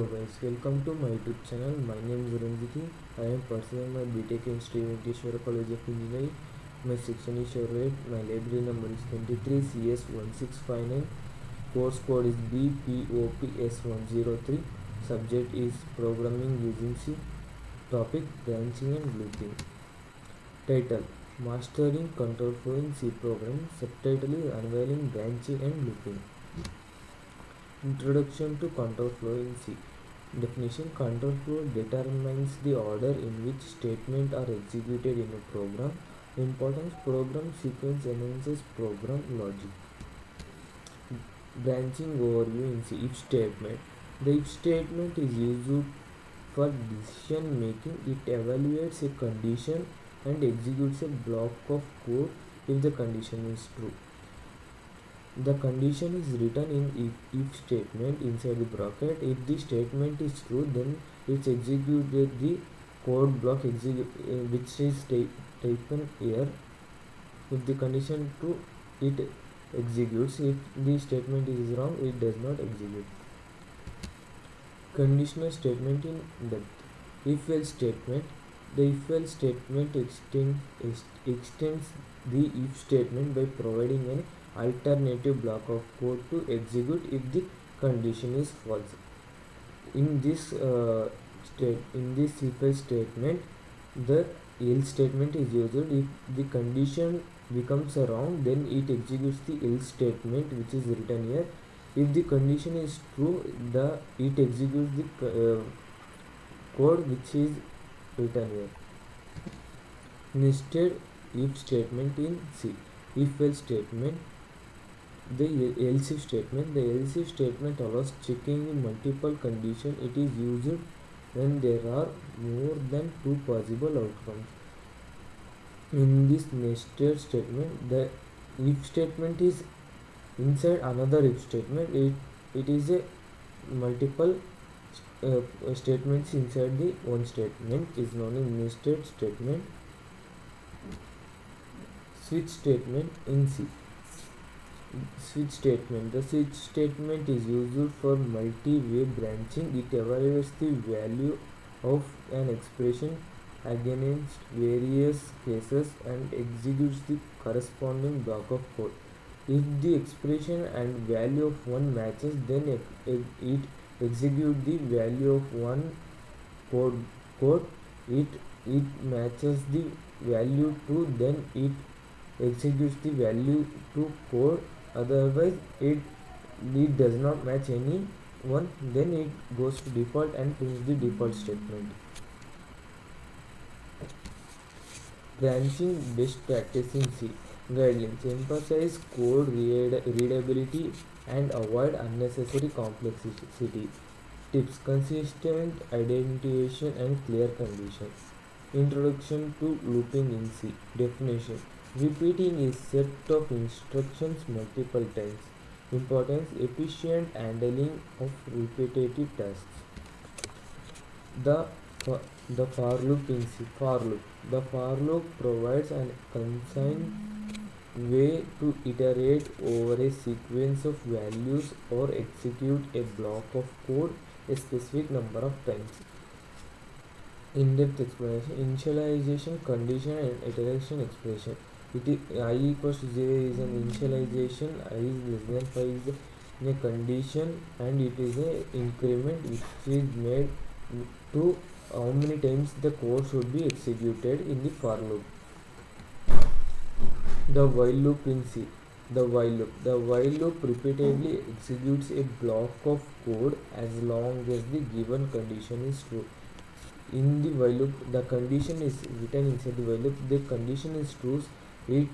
guys, welcome to my YouTube channel. My name is Ranjiti. I am pursuing my BTech in Sri Venkateswara College of Engineering. My section is Chevrolet. My library number is 23 CS1659. Course code is BPOPS103. Subject is Programming using C. Topic Branching and Looping. Title Mastering Control Flow in C Programming. Subtitle is Unveiling Branching and Looping. Introduction to control flow in C. Definition: control flow determines the order in which statements are executed in a program. Importance: program sequence enhances program logic. Branching overview in C. If statement. The if statement is used for decision making. It evaluates a condition and executes a block of code if the condition is true. The condition is written in if statement inside the bracket. If the statement is true, then it executes the code block which is taken here. If the condition true, it executes. If the statement is wrong, it does not execute. Conditional statement in depth. If else statement. The if else statement extends the if statement by providing an alternative block of code to execute if the condition is false. In this if else statement, the else statement is used. If the condition becomes wrong, then it executes the else statement which is written here. If the condition is true, it executes the code which is written here. Nested if statement in C. If else statement. The else if statement. The else if statement allows checking multiple conditions. It is used when there are more than two possible outcomes. In this nested statement, the if statement is inside another if statement. It is a multiple statements inside the one statement is known as nested statement. Switch statement in C. Switch statement. The switch statement is used for multi-way branching. It evaluates the value of an expression against various cases and executes the corresponding block of code. If the expression and value of one matches, then it executes the value of one code. It matches the value to, then it executes the value to code. Otherwise it does not match any one, then it goes to default and prints the default statement. Branching best practice in C. Guidelines: emphasize code readability and avoid unnecessary complexity. Tips: consistent identification and clear conditions. Introduction to looping in C. Definition: repeating a set of instructions multiple times. Importance: efficient handling of repetitive tasks. The for loop in C. For loop. The for loop provides a concise way to iterate over a sequence of values or execute a block of code a specific number of times. In-depth explanation: initialization, condition and iteration expression. It is I equals to 0 is an initialization, I is less than 5 is a condition, and it is an increment which is made to how many times the code should be executed in the for loop. The while loop in C. The while loop. The while loop repeatedly executes a block of code as long as the given condition is true. In the while loop, the condition is written inside the while loop. The condition is true. The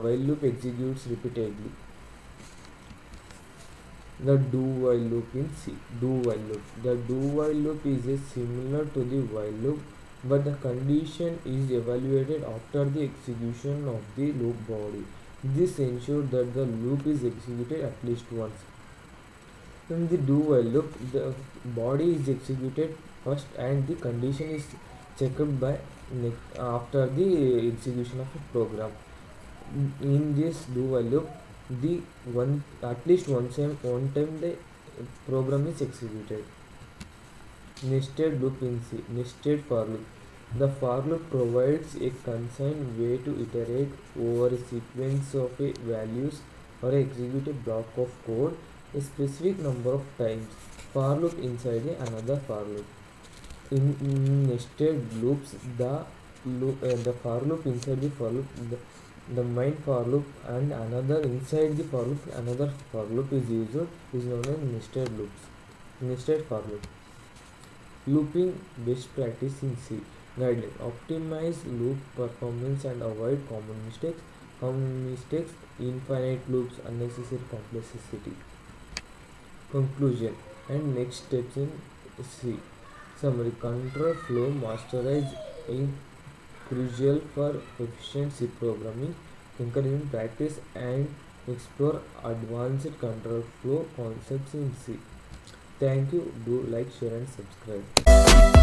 while loop executes repeatedly. The do while loop in C. Do while loop. The do while loop is similar to the while loop, but the condition is evaluated after the execution of the loop body. This ensures that the loop is executed at least once. In the do while loop, the body is executed first and the condition is checked by after the execution of a program. In this do while loop, at least one time the program is executed. Nested loop in C. Nested for loop. The for loop provides a constrained way to iterate over a sequence of values or execute a block of code a specific number of times. For loop inside another for loop. In nested loops, the for loop inside the for loop, the main for loop and another inside the for loop, another for loop is used is known as nested loops. Nested for loop. Looping best practice in C. Guideline: optimize loop performance and avoid common mistakes. Common mistakes: infinite loops, unnecessary complexity. Conclusion and next steps in C. Summary: control flow masterize is crucial for efficient C programming. Encouraging practice and explore advanced control flow concepts in C. Thank you. Do like, share, and subscribe.